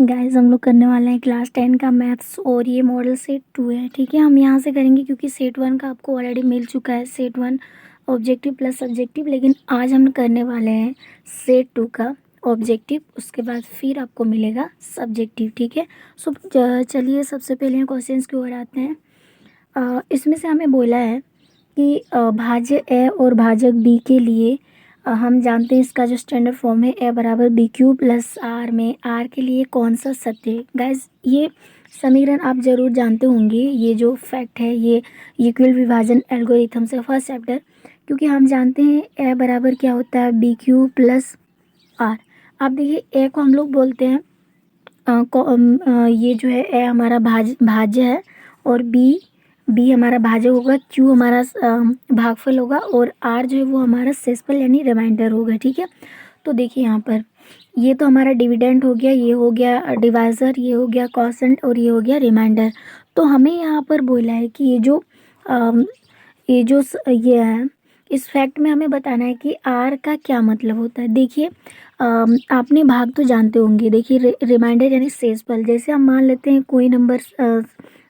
Guys हम लोग करने वाले हैं क्लास 10 का मैथ्स और ये मॉडल सेट 2 है। ठीक है, हम यहाँ से करेंगे क्योंकि सेट 1 का आपको ऑलरेडी मिल चुका है, सेट 1 ऑब्जेक्टिव प्लस सब्जेक्टिव। लेकिन आज हम करने वाले हैं सेट 2 का ऑब्जेक्टिव, उसके बाद फिर आपको मिलेगा सब्जेक्टिव। ठीक है, सो चलिए सबसे पहले क्वेश्चंस की ओर आते हैं। इसमें से हमें बोला है कि भाज्य ए और भाजक बी के लिए हम जानते हैं इसका जो स्टैंडर्ड फॉर्म है ए बराबर बी क्यू प्लस आर में आर के लिए कौन सा सत्य है। गाइज ये समीकरण आप ज़रूर जानते होंगे, ये जो फैक्ट है ये इक्वल विभाजन एल्गोरिथम से फर्स्ट चैप्टर, क्योंकि हम जानते हैं ए बराबर क्या होता है बी क्यू प्लस आर। आप देखिए ए को हम लोग बोलते हैं ये जो है ए हमारा भाज्य है और बी हमारा भाजक होगा, क्यू हमारा भागफल होगा और आर जो है वो हमारा शेषफल यानी रिमाइंडर होगा। ठीक है, तो देखिए यहाँ पर ये तो हमारा डिविडेंड हो गया, ये हो गया डिवाइजर, ये हो गया कॉसेंट और ये हो गया रिमाइंडर। तो हमें यहाँ पर बोला है कि ये है, इस फैक्ट में हमें बताना है कि आर का क्या मतलब होता है। देखिए आपने भाग तो जानते होंगे। देखिए रिमाइंडर यानी शेषफल, जैसे हम मान लेते हैं कोई नंबर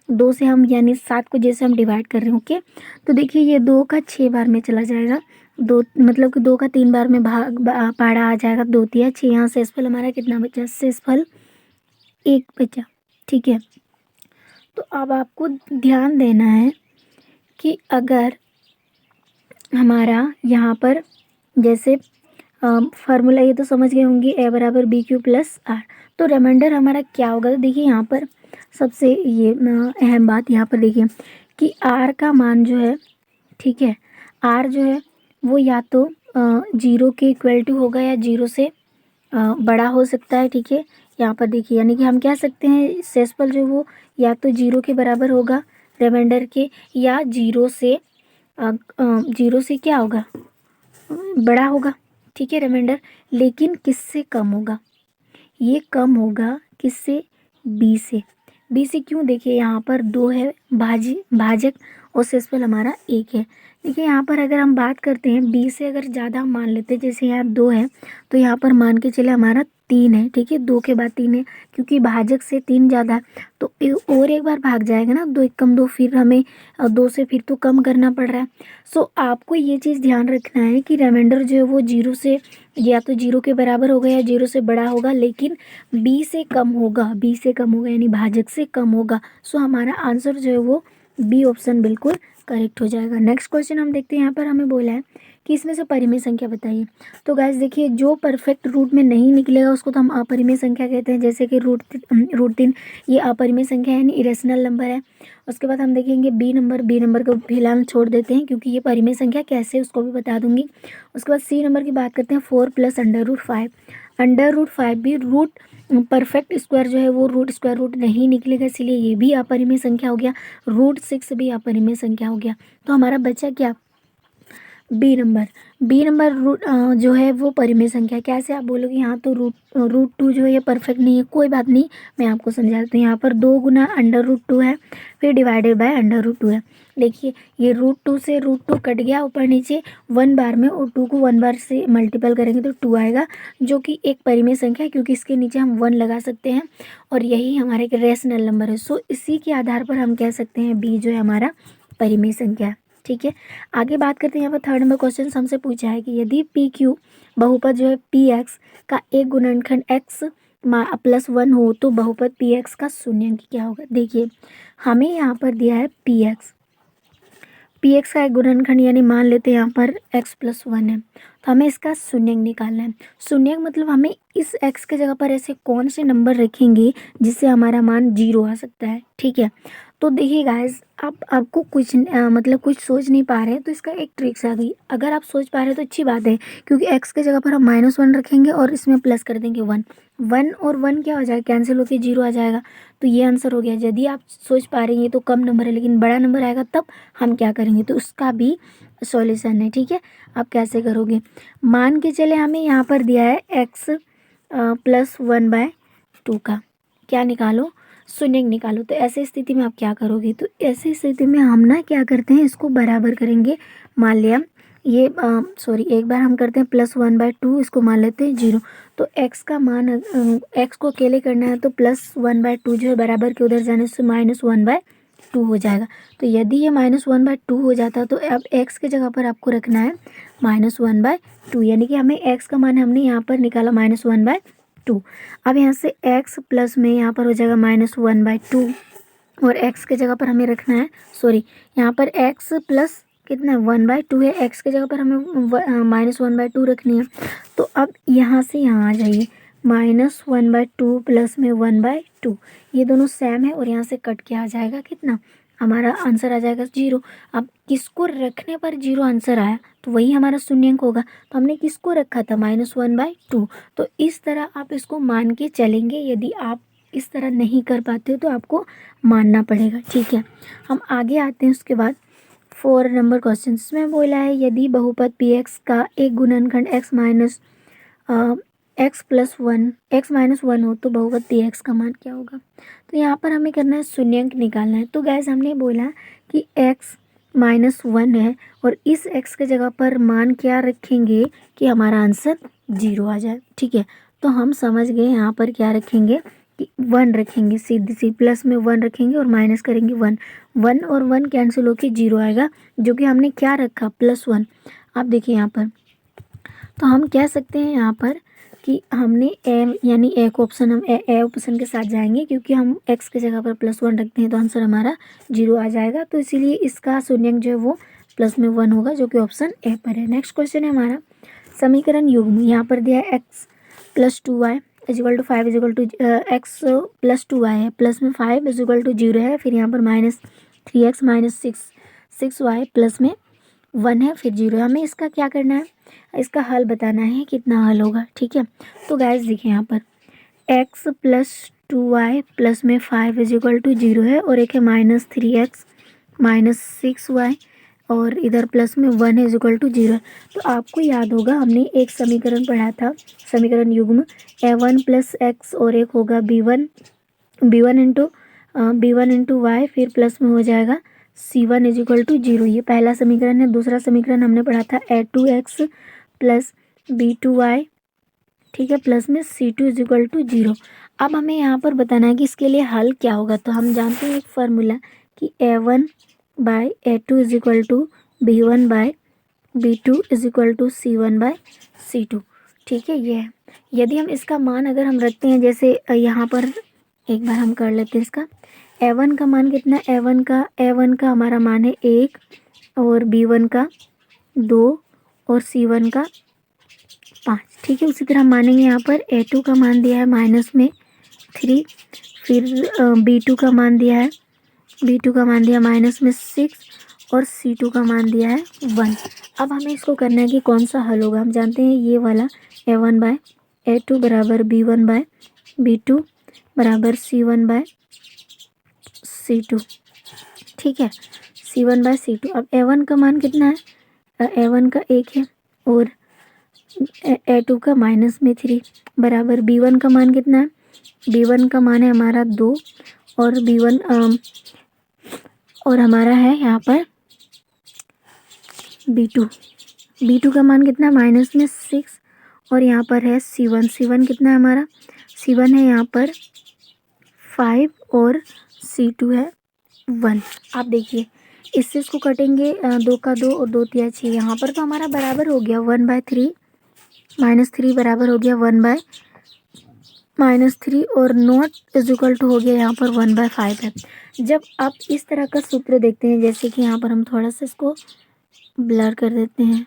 2 से हम यानी 7 को जैसे हम डिवाइड कर रहे हैं, ओके। तो देखिए ये 2 का 6 बार में चला जाएगा, दो मतलब कि 2 का 3 बार में पहाड़ा आ जाएगा, 2 तिया 6। यहाँ शेषफल हमारा कितना बचा, शेषफल 1 बचा। ठीक है, तो अब आपको ध्यान देना है कि अगर हमारा यहाँ पर जैसे फार्मूला ये तो समझ गए होंगे ए बराबर बी क्यू प्लस आर, तो रिमाइंडर हमारा क्या होगा। तो देखिए यहाँ पर सबसे ये अहम बात यहाँ पर देखिए कि आर का मान जो है, ठीक है, आर जो है वो या तो 0 के इक्वल टू होगा या 0 से बड़ा हो सकता है। ठीक है, यहाँ पर देखिए यानी कि हम कह सकते हैं शेषफल जो वो या तो 0 के बराबर होगा रिमाइंडर के, या 0 से क्या होगा, बड़ा होगा। ठीक है रिमाइंडर, लेकिन किससे कम होगा, ये कम होगा किससे, बी से। बी से क्यों, देखिए यहाँ पर 2 है भाजक और शेषफल हमारा 1 है। देखिए यहाँ पर अगर हम बात करते हैं बी से अगर ज़्यादा हम मान लेते हैं, जैसे यहाँ 2 है तो यहाँ पर मान के चले हमारा 3 है। ठीक है, 2 के बाद 3 है, क्योंकि भाजक से 3 ज़्यादा है तो और एक बार भाग जाएगा ना, 2 एकम 2, फिर हमें 2 से फिर तो कम करना पड़ रहा है। सो आपको ये चीज़ ध्यान रखना है कि रिमाइंडर जो है वो 0 से या तो 0 के बराबर होगा या 0 से बड़ा होगा, लेकिन बी से कम होगा, बी से कम होगा यानी भाजक से कम होगा। सो हमारा आंसर जो है वो बी ऑप्शन बिल्कुल करेक्ट हो जाएगा। नेक्स्ट क्वेश्चन हम देखते हैं, यहाँ पर हमें बोला है कि इसमें से परिमेय संख्या बताइए। तो गाइस देखिए जो परफेक्ट रूट में नहीं निकलेगा उसको तो हम अपरिमेय संख्या कहते हैं, जैसे कि रूट 3 ये अपरिमेय संख्या यानी इरेशनल नंबर है। उसके बाद हम देखेंगे बी नंबर को फिलहाल छोड़ देते हैं क्योंकि ये परिमेय संख्या कैसे है उसको भी बता दूंगी। उसके बाद सी नंबर की बात करते हैं 4 + √5। √5 भी रूट परफेक्ट स्क्वायर जो है वो रूट स्क्वायर रूट नहीं निकलेगा, इसलिए ये भी अपरिमेय संख्या हो गया। √6 भी अपरिमेय संख्या हो गया। तो हमारा बचा क्या, बी नंबर रूट जो है वो परिमेय संख्या। कैसे आप बोलोगे यहाँ तो √2 जो है ये परफेक्ट नहीं है, कोई बात नहीं मैं आपको समझा देती हूँ। यहाँ पर 2 गुना √2 है, फिर डिवाइडेड बाय √2 है। देखिए ये √2 से √2 कट गया ऊपर नीचे 1 बार में, और 2 को 1 बार से मल्टीपल करेंगे तो 2 आएगा, जो कि एक परिमेय संख्या है क्योंकि इसके नीचे हम 1 लगा सकते हैं और यही हमारे एक रेशनल नंबर है। सो इसी के आधार पर हम कह सकते हैं बी जो है हमारा परिमेय संख्या है। ठीक है, आगे बात करते हैं। यहाँ पर 3rd नंबर क्वेश्चन हमसे पूछा है कि यदि पी क्यू बहुपद जो है पी एक्स का एक गुणनखंड एक्स +1 हो तो बहुपद पी एक्स का शून्यंक क्या होगा। देखिए हमें यहाँ पर दिया है पी एक्स का एक गुणनखंड यानी मान लेते हैं यहाँ पर x + 1 है, तो हमें इसका शून्यंक निकालना है। शून्यंक मतलब हमें इस x के जगह पर ऐसे कौन से नंबर रखेंगे जिससे हमारा मान 0 आ सकता है। ठीक है, तो देखिए गाइस आपको कुछ मतलब कुछ सोच नहीं पा रहे हैं तो इसका एक ट्रिक्स आ गई। अगर आप सोच पा रहे हैं तो अच्छी बात है, क्योंकि x के जगह पर हम -1 रखेंगे और इसमें प्लस कर देंगे 1। 1 और 1 क्या हो जाएगा, कैंसिल होकर 0 आ जाएगा। तो ये आंसर हो गया। यदि आप सोच पा रही हैं तो कम नंबर है लेकिन बड़ा नंबर आएगा तब हम क्या करेंगे, तो उसका भी सॉल्यूशन है। ठीक है, आप कैसे करोगे, मान के चले हमें यहाँ पर दिया है x + 1/2 का क्या निकालो, शून्यंक निकालो। तो ऐसे स्थिति में आप क्या करोगे, तो ऐसी स्थिति में हम ना क्या करते हैं, इसको बराबर करेंगे। मान लिया ये सॉरी, एक बार हम करते हैं +1/2, इसको मान लेते हैं 0। तो x का मान x को अकेले करना है तो +1/2 जो है बराबर के उधर जाने से -1/2 हो जाएगा। तो यदि ये -1/2 हो जाता तो अब x की जगह पर आपको रखना है -1/2, यानी कि हमें x का मान हमने यहाँ पर निकाला -1/2। अब यहाँ से x प्लस में यहाँ पर हो जाएगा -1/2, और x की जगह पर हमें रखना है, सॉरी, यहाँ पर x प्लस कितना 1/2 है, x की जगह पर हमें -1/2 रखनी है। तो अब यहाँ से यहाँ आ जाइए, -1/2 प्लस में 1/2, ये दोनों सेम है और यहाँ से कट के आ जाएगा कितना, हमारा आंसर आ जाएगा 0। अब किसको रखने पर 0 आंसर आया, तो वही हमारा शून्यंक होगा। तो हमने किसको रखा था, -1/2। तो इस तरह आप इसको मान के चलेंगे। यदि आप इस तरह नहीं कर पाते हो तो आपको मानना पड़ेगा, ठीक है। हम आगे आते हैं। उसके बाद 4 नंबर क्वेश्चन में बोला है यदि बहुपद px का एक गुणनखंड x माइनस वन हो तो बहुपद px का मान क्या होगा। तो यहाँ पर हमें करना है शून्यंक निकालना है। तो गैस हमने बोला कि x -1 है और इस x के जगह पर मान क्या रखेंगे कि हमारा आंसर 0 आ जाए, ठीक है। तो हम समझ गए यहाँ पर क्या रखेंगे कि 1 रखेंगे, सीधी सी प्लस में 1 रखेंगे और माइनस करेंगे 1। 1 और 1 कैंसिल होकर 0 आएगा, जो कि हमने क्या रखा +1। आप देखिए यहाँ पर, तो हम कह सकते हैं यहाँ पर कि हमने ए यानी एक ऑप्शन, हम ए ऑप्शन के साथ जाएंगे, क्योंकि हम x की जगह पर +1 रखते हैं तो आंसर हमारा 0 आ जाएगा। तो इसीलिए इसका शून्यंक जो है वो प्लस में 1 होगा, जो कि ऑप्शन ए पर है। नेक्स्ट क्वेश्चन है हमारा समीकरण युग्म। यहाँ पर दिया है x + 2y = 5 = x + 2y है, प्लस में 5 = 0 है, फिर यहाँ पर -3x - 6y प्लस में 1 है, फिर 0 है। हमें इसका क्या करना है, इसका हल बताना है, कितना हल होगा, ठीक है। तो गाइस देखिए यहाँ पर x + 2y प्लस में 5 = 0 है, और एक है -3x - 6y और इधर प्लस में 1 है = 0 है। तो आपको याद होगा हमने एक समीकरण पढ़ा था, समीकरण युग्म a1 + x और एक होगा b1 इंटू y, फिर प्लस में हो जाएगा c1 = 0। ये पहला समीकरण है। दूसरा समीकरण हमने पढ़ा था a2x + b2y, ठीक है, प्लस में c2 = 0। अब हमें यहाँ पर बताना है कि इसके लिए हल क्या होगा। तो हम जानते हैं एक फार्मूला कि a1/a2 = b1/b2 = c1/c2, ठीक है, ये है। यदि हम इसका मान अगर हम रखते हैं, जैसे यहाँ पर एक बार हम कर लेते हैं इसका a1 का मान कितना, a1 का हमारा मान है 1 और b1 का 2 और c1 का 5, ठीक है। उसी तरह हम मानेंगे यहाँ पर a2 का मान दिया है -3, फिर b2 का मान दिया है -6 और c2 का मान दिया है 1। अब हमें इसको करना है कि कौन सा हल होगा। हम जानते हैं ये वाला a1/a2 = b1/b2 = c1/c2, ठीक है, c1/c2। अब a1 का मान कितना है, a1 का 1 है और a2 का -3 बराबर b1 का मान कितना है, b1 का मान है हमारा 2 और b1 और हमारा है यहाँ पर b2 का मान कितना -6 और यहाँ पर है c1 कितना है हमारा, c1 है यहाँ पर 5 और c2 है 1। आप देखिए इससे इसको कटेंगे, 2 का 2 और 2 तिया 6, यहाँ पर तो हमारा बराबर हो गया 1/3, -3 बराबर हो गया 1/-3 और नॉट = हो गया यहाँ पर 1/5 है। जब आप इस तरह का सूत्र देखते हैं, जैसे कि यहाँ पर हम थोड़ा सा इसको ब्लर कर देते हैं,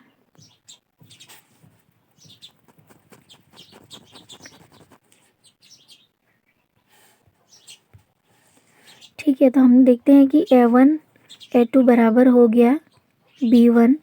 ठीक है। तो हम देखते हैं कि a1 a2 बराबर हो गया b1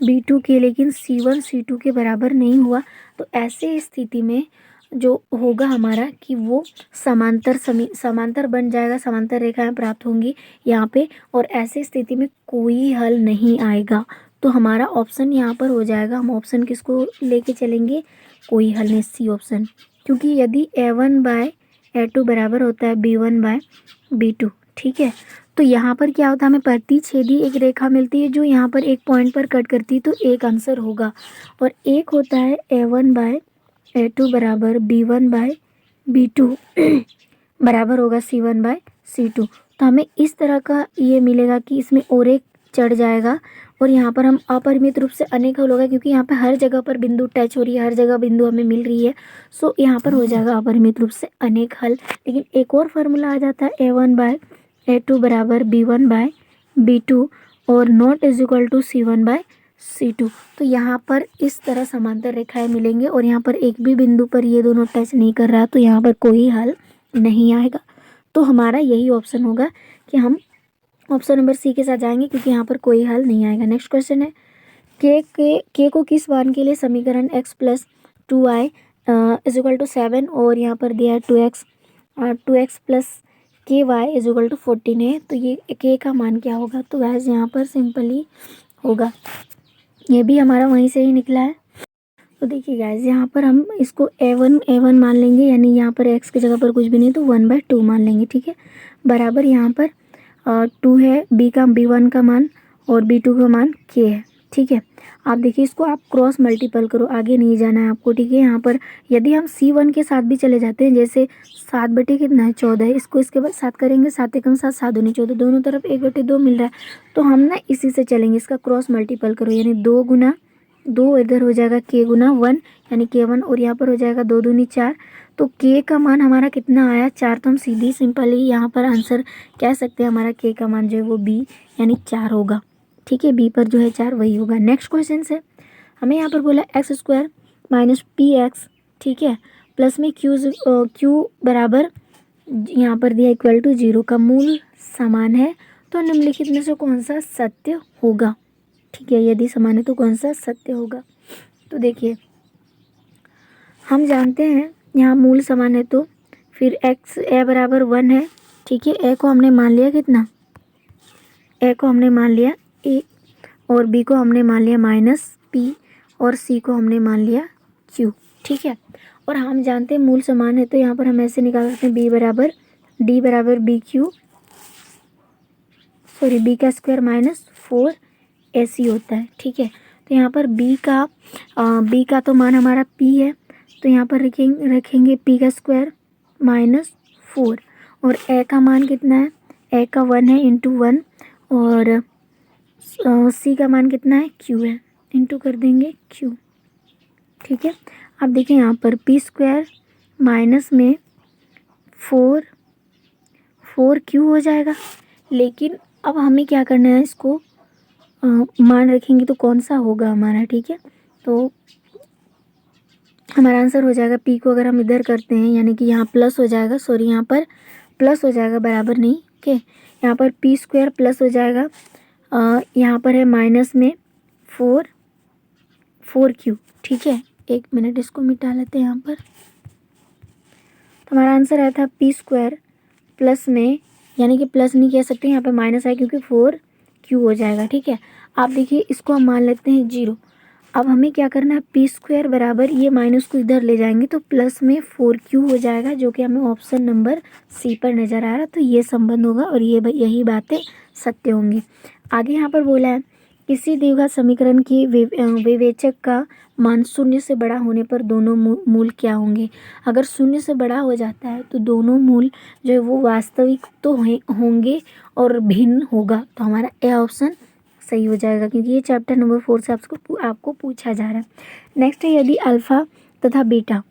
b2 के, लेकिन c1 c2 के बराबर नहीं हुआ। तो ऐसे स्थिति में जो होगा हमारा कि वो समांतर बन जाएगा, समांतर रेखाएं प्राप्त होंगी यहाँ पे, और ऐसे स्थिति में कोई हल नहीं आएगा। तो हमारा ऑप्शन यहाँ पर हो जाएगा, हम ऑप्शन किसको लेके चलेंगे, कोई हल नहीं, सी ऑप्शन। क्योंकि यदि a1/a2 बराबर होता है b1/b2, ठीक है। तो यहाँ पर क्या होता है, हमें प्रतिच्छेदी एक रेखा मिलती है जो यहाँ पर एक पॉइंट पर कट करती है, तो एक आंसर होगा। और एक होता है A1/A2 बराबर B1/B2 बराबर होगा C1/C2। तो हमें इस तरह का ये मिलेगा कि इसमें और एक चढ़ जाएगा और यहाँ पर हम अपरिमित रूप से अनेक हल होगा, क्योंकि यहाँ पर हर जगह पर बिंदु टच हो रही है, हर जगह बिंदु हमें मिल रही है। सो यहाँ पर हो जाएगा अपरिमित रूप से अनेक हल। लेकिन एक और फार्मूला आ जाता है A1/A2 बराबर B1/B2 और not is equal to C1/C2। तो यहाँ पर इस तरह समांतर रेखाएं मिलेंगे और यहाँ पर एक भी बिंदु पर ये दोनों टच नहीं कर रहा, तो यहाँ पर कोई हल नहीं आएगा। तो हमारा यही ऑप्शन होगा कि हम ऑप्शन नंबर सी के साथ जाएंगे, क्योंकि यहाँ पर कोई हल नहीं आएगा। नेक्स्ट क्वेश्चन है, के को किस मान के लिए समीकरण x plus 2i is equal to 7 और यहाँ पर दिया है 2x प्लस के वाई इज इक्वल टू 14 है। तो ये के का मान क्या होगा? तो गाइस यहाँ पर सिंपली होगा, ये भी हमारा वहीं से ही निकला है। तो देखिए गाइस, यहाँ पर हम इसको a1 मान लेंगे, यानी यहाँ पर x की जगह पर कुछ भी नहीं तो 1/2 मान लेंगे, ठीक है। बराबर यहाँ पर 2 है b1 का मान और b2 का मान k है, ठीक है। आप देखिए इसको आप क्रॉस मल्टीपल करो, आगे नहीं जाना है आपको, ठीक है। यहाँ पर यदि हम c1 के साथ भी चले जाते हैं, जैसे 7 कितना है 14 है, इसको इसके बाद 7 करेंगे, 7 एकम 7, 7 दूनी 14, दोनों तरफ 1/2 मिल रहा है। तो हम ना इसी से चलेंगे, इसका क्रॉस मल्टीपल करो, यानी 2 गुना 2 इधर हो जाएगा k गुना 1 यानी k1 और यहाँ पर हो जाएगा 2 दूनी 4। तो k का मान हमारा कितना आया 4। तो हम सीधी सिंपली यहाँ पर आंसर कह सकते हैं, हमारा k का मान जो है वो b यानी 4 होगा, ठीक है। b पर जो है 4 वही होगा। नेक्स्ट क्वेश्चन से हमें यहाँ पर बोला x² माइनस px, ठीक है, प्लस में q बराबर यहाँ पर दिया इक्वल टू 0 का मूल समान है, तो निम्नलिखित में से कौन सा सत्य होगा? ठीक है, यदि समान है तो कौन सा सत्य होगा? तो देखिए हम जानते हैं यहाँ मूल समान है, तो फिर a बराबर 1 है, ठीक है। a को हमने मान लिया कितना, a को हमने मान लिया a और b को हमने मान लिया माइनस p और c को हमने मान लिया q, ठीक है। और हम जानते हैं मूल समान है, तो यहाँ पर हम ऐसे निकाल सकते हैं b बराबर d बराबर b का स्क्वायर माइनस 4ac होता है, ठीक है। तो यहाँ पर b का तो मान हमारा p है, तो यहाँ पर रखेंगे p का स्क्वायर माइनस 4 और a का मान कितना है, a का 1 है इंटू 1 और c का मान कितना है q है, इंटू कर देंगे q, ठीक है। अब देखिए यहाँ पर p² माइनस में 4q हो जाएगा। लेकिन अब हमें क्या करना है, इसको मान रखेंगे तो कौन सा होगा हमारा, ठीक है। तो हमारा आंसर हो जाएगा p को अगर हम इधर करते हैं, यानी कि यहाँ प्लस हो जाएगा, सॉरी यहाँ पर प्लस हो जाएगा, बराबर नहीं, ओके। यहाँ पर p² प्लस हो जाएगा, यहाँ पर है माइनस में 4q, ठीक है। एक मिनट इसको मिटा लेते हैं यहाँ पर। तो हमारा आंसर आया था p² प्लस में, यानी कि प्लस नहीं कह सकते, यहाँ पे माइनस है क्योंकि 4q हो जाएगा, ठीक है। आप देखिए इसको हम मान लेते हैं 0। अब हमें क्या करना है, p² बराबर ये माइनस को इधर ले जाएंगे तो प्लस में 4q हो जाएगा, जो कि हमें ऑप्शन नंबर सी पर नज़र आ रहा है। तो ये संबंध होगा और ये यही बातें सत्य होंगी। आगे यहाँ पर बोला है किसी द्विघात समीकरण की विवेचक का मान 0 से बड़ा होने पर दोनों मूल क्या होंगे? अगर 0 से बड़ा हो जाता है तो दोनों मूल जो है वो वास्तविक तो होंगे और भिन्न होगा, तो हमारा ए ऑप्शन सही हो जाएगा, क्योंकि ये चैप्टर नंबर 4 से आपको पूछा जा रहा है। नेक्स्ट है, यदि अल्फ़ा तथा बीटा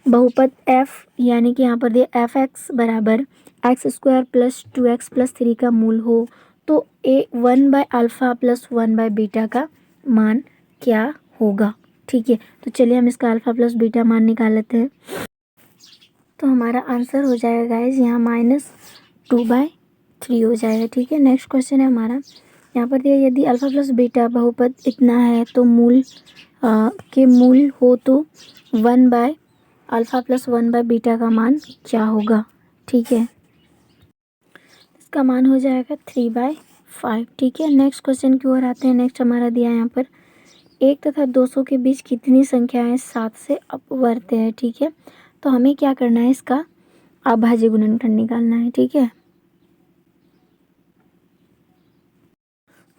बहुपद f यानी कि यहाँ पर दिया f(x) बराबर x² प्लस 2x प्लस 3 का मूल हो, तो a 1/α प्लस 1/बीटा का मान क्या होगा? ठीक है, तो चलिए हम इसका अल्फ़ा प्लस बीटा मान निकाल लेते हैं। तो हमारा आंसर हो जाएगा गाइज यहाँ -2/3 हो जाएगा, ठीक है। नेक्स्ट क्वेश्चन है हमारा, यहाँ पर दिया यदि अल्फ़ा प्लस बीटा बहुपद इतना है तो मूल के मूल हो तो 1/α प्लस 1/बीटा का मान क्या होगा? ठीक है, इसका मान हो जाएगा 3/5, ठीक है। नेक्स्ट क्वेश्चन की ओर आते हैं। नेक्स्ट हमारा दिया है यहाँ पर 1 तथा 200 के बीच कितनी संख्याएं 7 से अपवर्त्य है, ठीक है। तो हमें क्या करना है, इसका अभाज्य गुणनखंड निकालना है, ठीक है।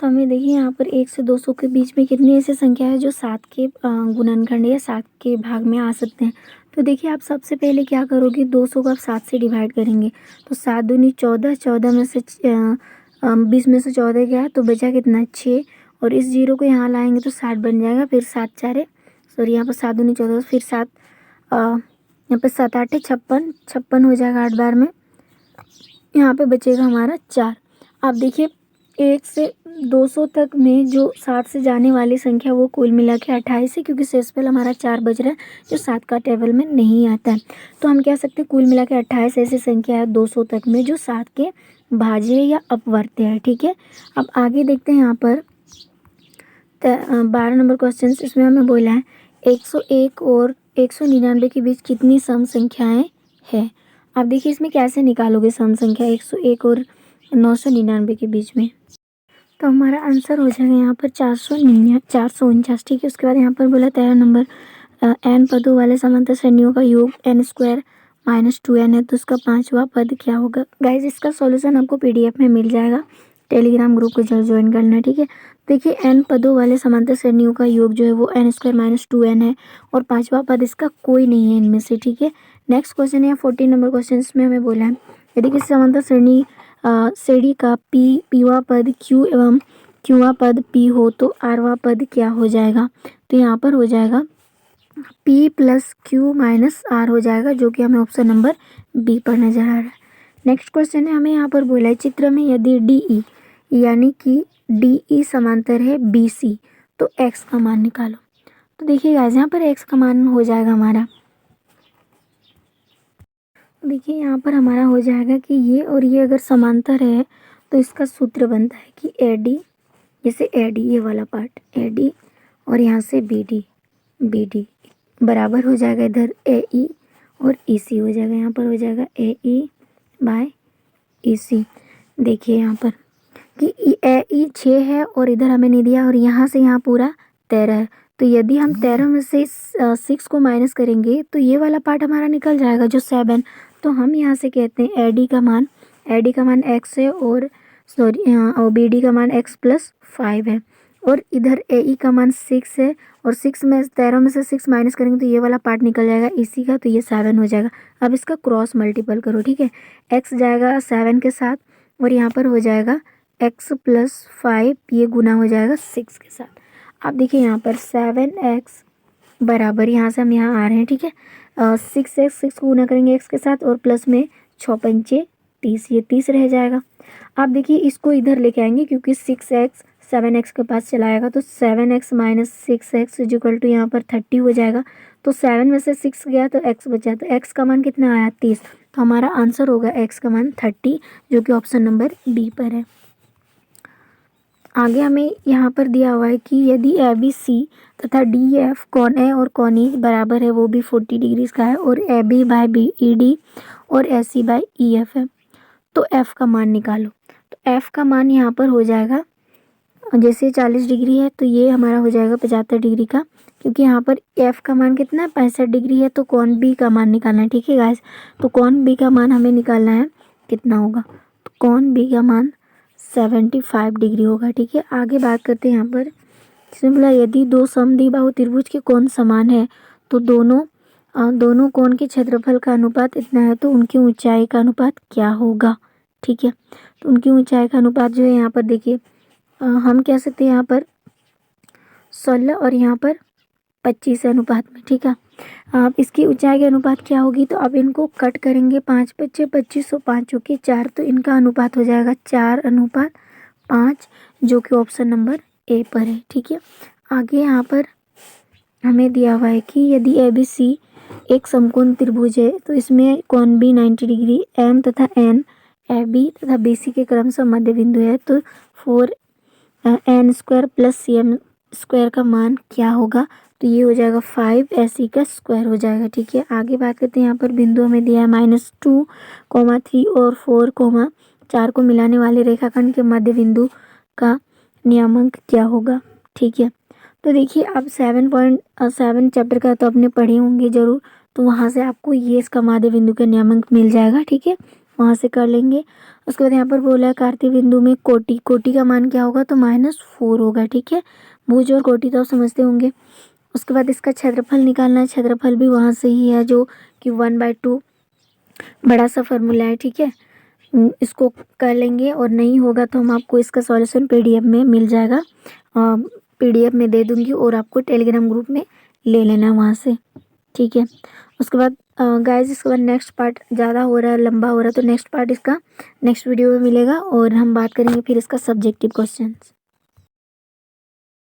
तो हमें देखिए यहाँ पर 1 से 200 के बीच में कितनी ऐसी संख्या है जो 7 के गुणनखंड या 7 के भाग में आ सकते हैं। तो देखिए आप सबसे पहले क्या करोगे, 200 को आप 7 से डिवाइड करेंगे तो 7 दूनी 14, 14 में से 20 में से 14 गया तो बचा कितना 6, और इस जीरो को यहाँ लाएंगे तो 60 बन जाएगा। फिर 7 4 सॉरी यहाँ पर 7 दूनी 14, फिर 7 यहाँ पर 7 8 56, 56 हो जाएगा 8 बार में। यहाँ पे बचेगा हमारा 4। आप देखिए 1 से 200 तक में जो 7 से जाने वाली संख्या वो कुल मिला के 28 है, क्योंकि शेषफल हमारा 4 बच रहा है जो 7 का टेबल में नहीं आता है। तो हम कह सकते हैं कुल मिला के 28 ऐसी संख्या है 200 तक में जो 7 के भाज्य या अपवर्त्य है। ठीक है, अब आगे देखते हैं यहाँ पर 12 नंबर क्वेश्चन। इसमें हमें बोला है 101 और 199 के बीच कितनी सम संख्याएँ हैं। आप देखिए इसमें कैसे निकालोगे सम संख्या 101 और 999 के बीच में। तो हमारा आंसर हो जाएगा यहाँ पर 449। ठीक है, उसके बाद यहाँ पर बोला 13 नंबर n पदों वाले समांतर श्रेणियों का योग n² - 2n है, तो उसका 5वां पद क्या होगा। गाइज इसका सॉल्यूशन आपको PDF में मिल जाएगा, टेलीग्राम ग्रुप को जरूर ज्वाइन करना है। ठीक है, देखिए n पदों वाले समांतर श्रेणियों का योग जो है वो n² - 2n है, और 5वां पद इसका कोई नहीं है इनमें से। ठीक है, नेक्स्ट क्वेश्चन है 14 नंबर क्वेश्चन में हमें बोला है यदि किसी समांतर श्रेणी का पीवा पद Q एवं Qवा पद P हो तो Rवा पद क्या हो जाएगा। तो यहाँ पर हो जाएगा P + Q - R हो जाएगा, जो कि हमें ऑप्शन नंबर B पर नजर आ रहा है। नेक्स्ट क्वेश्चन है हमें यहाँ पर बोला है चित्र में यदि DE यानी कि DE समांतर है BC तो X का मान निकालो। तो देखिए गाइस यहाँ पर X का मान हो जाएगा हमारा, देखिए यहाँ पर हमारा हो जाएगा कि ये और ये अगर समांतर है तो इसका सूत्र बनता है कि AD, जैसे AD ये वाला पार्ट AD और यहाँ से BD बराबर हो जाएगा इधर AE और EC हो जाएगा। यहाँ पर हो जाएगा AE/EC। देखिए यहाँ पर कि AE 6 है और इधर हमें नहीं दिया, और यहाँ से यहाँ पूरा 13 है। तो यदि हम 13 में से 6 को माइनस करेंगे तो ये वाला पार्ट हमारा निकल जाएगा जो 7। तो हम यहाँ से कहते हैं AD का मान X है, और और BD का मान X + 5 है, और इधर AE का मान 6 है, और 6 में 13 में से 6 माइनस करेंगे तो ये वाला पार्ट निकल जाएगा EC का, तो ये 7 हो जाएगा। अब इसका क्रॉस मल्टीपल करो। ठीक है, X जाएगा 7 के साथ, और यहाँ पर हो जाएगा X + 5, ये गुना हो जाएगा 6 के साथ। आप देखिए यहाँ पर 7X बराबर, यहाँ से हम यहाँ आ रहे हैं। ठीक है, 6X 6 को गुना करेंगे X के साथ, और प्लस में 6 पंचे 30, ये 30 रह जाएगा। आप देखिए इसको इधर लेके आएंगे क्योंकि 6X 7X के पास चलाएगा, तो 7X - 6X = यहाँ पर 30 हो जाएगा। तो 7 में से 6 गया तो X बचा, तो X का मान कितना आया 30। तो हमारा आंसर होगा X का मान 30, जो कि ऑप्शन नंबर B पर है। आगे हमें यहाँ पर दिया हुआ है कि यदि ABC तथा DF कौन A और कौन E बराबर है, वो भी 40 डिग्रीज का है, और AB/BED और AC/EF है, तो F का मान निकालो। तो F का मान यहाँ पर हो जाएगा, जैसे 40 डिग्री है तो ये हमारा हो जाएगा 75 डिग्री का, क्योंकि यहाँ पर F का मान कितना है 65 डिग्री है, तो कौन B का मान निकालना है। ठीक है गाइस, तो कौन B का मान हमें निकालना है, कितना होगा, तो कौन B का मान 75 डिग्री होगा। ठीक है, आगे बात करते हैं यहाँ पर, इसमें बोला यदि दो समद्विबाहु त्रिभुज के कोण समान है तो दोनों कोण के क्षेत्रफल का अनुपात इतना है, तो उनकी ऊंचाई का अनुपात क्या होगा। ठीक है, तो उनकी ऊंचाई का अनुपात जो है यहाँ पर देखिए हम कह सकते हैं यहाँ पर 16 और यहाँ पर 25 अनुपात में। ठीक है, अब इसकी ऊंचाई के अनुपात क्या होगी, तो अब इनको कट करेंगे, 5 × 5 = 25 और 5 × 4, तो इनका अनुपात हो जाएगा 4:5, जो कि ऑप्शन नंबर A पर है। ठीक है, आगे यहाँ पर हमें दिया हुआ है कि यदि ABC एक समकोण त्रिभुज है तो इसमें कोण B 90 डिग्री, M तथा N AB तथा BC के क्रमशः मध्य बिंदु है, तो 4n² + cm² का मान क्या होगा। तो ये हो जाएगा 5AC का स्क्वायर हो जाएगा। ठीक है, आगे बात करते हैं, यहाँ पर बिंदु हमें दिया है -2, 3 और 4, 4 को मिलाने वाले रेखाखंड के मध्य बिंदु का नियमांक क्या होगा। ठीक है, तो देखिए आप 7.7 चैप्टर का तो आपने पढ़े होंगे ज़रूर, तो वहाँ से आपको ये इसका मध्य बिंदु का नियमांक मिल जाएगा। ठीक है, वहाँ से कर लेंगे। उसके बाद यहाँ पर बोला है कार्तीय बिंदु में कोटि, कोटि का मान क्या होगा तो -4 होगा, ठीक है। भुज और कोटि तो आप समझते होंगे। उसके बाद इसका क्षेत्रफल निकालना है, क्षेत्रफल भी वहाँ से ही है जो कि 1/2 बड़ा सा फॉर्मूला है, ठीक है। इसको कर लेंगे और नहीं होगा तो हम आपको इसका सॉल्यूशन PDF में मिल जाएगा, PDF में दे दूंगी और आपको टेलीग्राम ग्रुप में ले लेना वहाँ से, ठीक है। उसके बाद गाइस इसके बाद नेक्स्ट पार्ट ज़्यादा हो रहा है, लंबा हो रहा है, तो नेक्स्ट पार्ट इसका नेक्स्ट वीडियो में मिलेगा और हम बात करेंगे फिर इसका सब्जेक्टिव क्वेश्चंस।